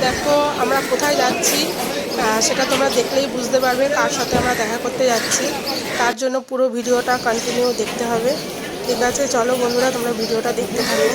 দেখো আমরা কোথায় যাচ্ছি সেটা তোমরা দেখলেই বুঝতে পারবে কার সাথে আমরা দেখা করতে যাচ্ছি। তার জন্য পুরো ভিডিওটা কন্টিনিউ দেখতে হবে। ঠিক আছে, চলো বন্ধুরা তোমরা ভিডিওটা দেখতে থাকো।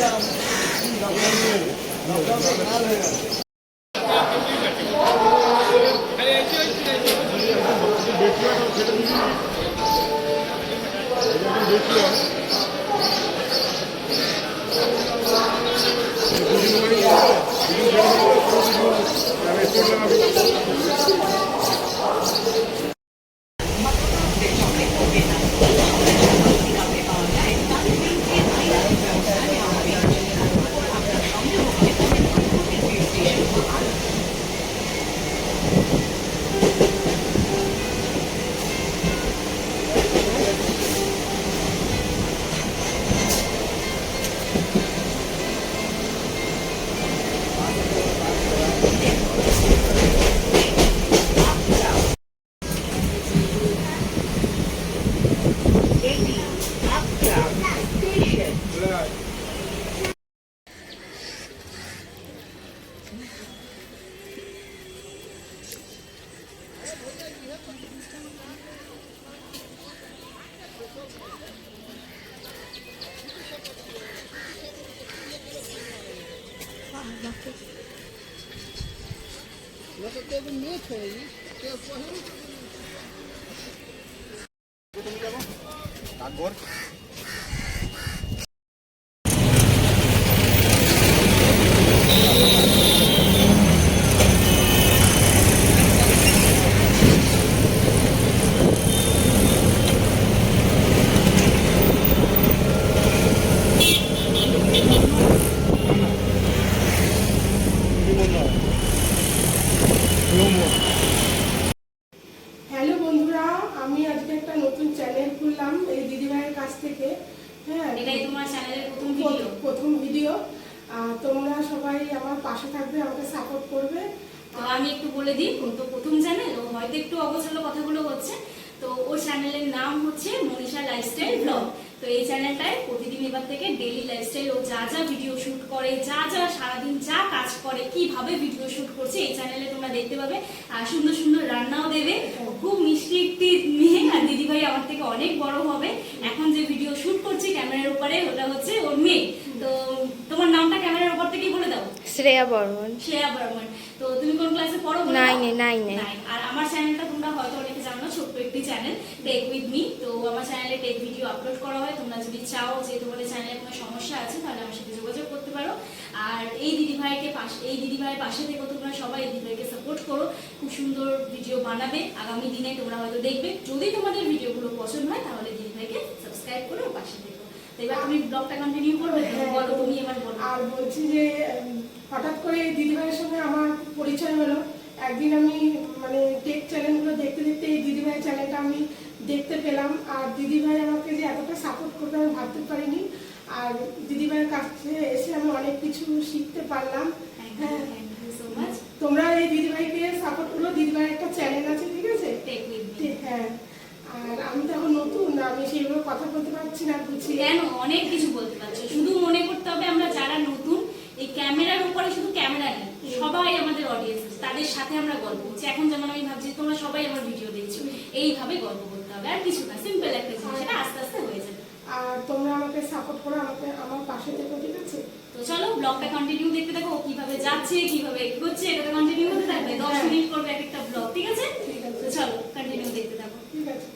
হ্যালো বন্ধুরা, আমি আজকে একটা নতুন চ্যানেল খুললাম এই দিদিভাইয়ের কাছ থেকে। হ্যাঁ, এটাই তোমার চ্যানেলের প্রথম ভিডিও। তোমরা সবাই আমার পাশে থাকবে, আমাকে সাপোর্ট করবে। তো আমি একটু বলে দিই, তো প্রথম চ্যানেল ও হয়তো একটু অগোছালো কথাগুলো হচ্ছে। তো ওর চ্যানেলের নাম হচ্ছে মনীষা লাইফস্টাইল ব্লগ। তো এই চ্যানেলটায় প্রতিদিন এবার থেকে ডেইলি লাইফস্টাইল ও যা যা ভিডিও শুট করে, যা যা সারাদিন যা কাজ করে, কিভাবে ভিডিও শুট করছে এই চ্যানেলে তোমরা দেখতে পাবে। আর সুন্দর সুন্দর রান্নাও দেবে। খুব মিষ্টি একটি মেয়ে, আর দিদিভাই আমার থেকে অনেক বড় হবে। এখন যে ভিডিও শুট করছে ক্যামেরার উপরে, ওটা হচ্ছে ওর মেয়ে। তো তোমার নামটা ক্যামেরার উপর থেকেই বলে দাও। শ্রেয়া বর্মন। শ্রেয়া বর্মন। তো তুমি কোন ক্লাসে পড়ো? নাইনে। আর আমার চ্যানেলটা তোমরা হয়তো অনেকে জানো, ছোট্ট একটি চ্যানেল টেক উইথ মি। তো আমার চ্যানেলে টেক ভিডিও আপলোড করা হয়। তোমরা যদি চাও যে তোমাদের চ্যানেলে কোনো সমস্যা আছে তাহলে আমার সাথে যোগাযোগ করতে পারো। আর এই দিদিভাইয়ের পাশে থেকে তোমরা সবাই এই দিদিভাইকে সাপোর্ট করো। খুব সুন্দর ভিডিও বানাবে আগামী দিনে, তোমরা হয়তো দেখবে। যদি তোমাদের ভিডিওগুলো পছন্দ হয় তাহলে দিদিভাইকে সাবস্ক্রাইব করো, পাশে থেকো। তো এবার তুমি ব্লগটা কন্টিনিউ করবে। বলো, তুমি এবার বলো। আর বলছি যে হঠাৎ করে দিদিভাইয়ের সঙ্গে আমার পরিচয় হলো। একদিন আমি মানে টেক চ্যানেলগুলো দেখতে দেখতে এই দিদিভাইয়ের চ্যানেলটা আমি দেখতে পেলাম। আর দিদিভাই আমাকে যে এতটা সাপোর্ট করবে আমি ভাবতে পারিনি। আর দিদিভাইয়ের কাছে এসে আমি অনেক কিছু শিখতে পারলাম। হ্যাঁ, তোমরা এই দিদিভাইকে সাপোর্ট করো। দিদিভাইয়ের একটা চ্যানেল আছে, ঠিক আছে? হ্যাঁ, আর আমি তো এখন নতুন, আমি সেইভাবে কথা বলতে পারছি না গুছিয়ে। কেন, অনেক কিছু বলতে পারছো। শুধু মনে করতে হবে আমরা যারা নতুন, এই ক্যামেরার উপরে শুধু ক্যামেরা নেই, সবাই আমাদের অডিয়েন্স, তাদের সাথে আমরা গল্প করছি। এখন যেমন আমি ভাবছি তোমরা সবাই আমার ভিডিও দেখছো, এইভাবে গল্প করতে হবে। আর কিছু না, সিম্পল একটা জিনিস, সেটা আস্তে আস্তে হয়ে যাবে। আর তোমরা আমাকে সাপোর্ট করো, আমাকে আমার পাশে থেকো, ঠিক আছে? তো চলো ব্লগটা কন্টিনিউ দেখতে থাকো। ও কিভাবে যাচ্ছে, কিভাবে এগোচ্ছে, এটা কন্টিনিউ হতে থাকবে। 10 মিনিট করবে এক একটা ব্লগ, ঠিক আছে? তো চলো কন্টিনিউ দেখতে থাকো। ঠিক আছে।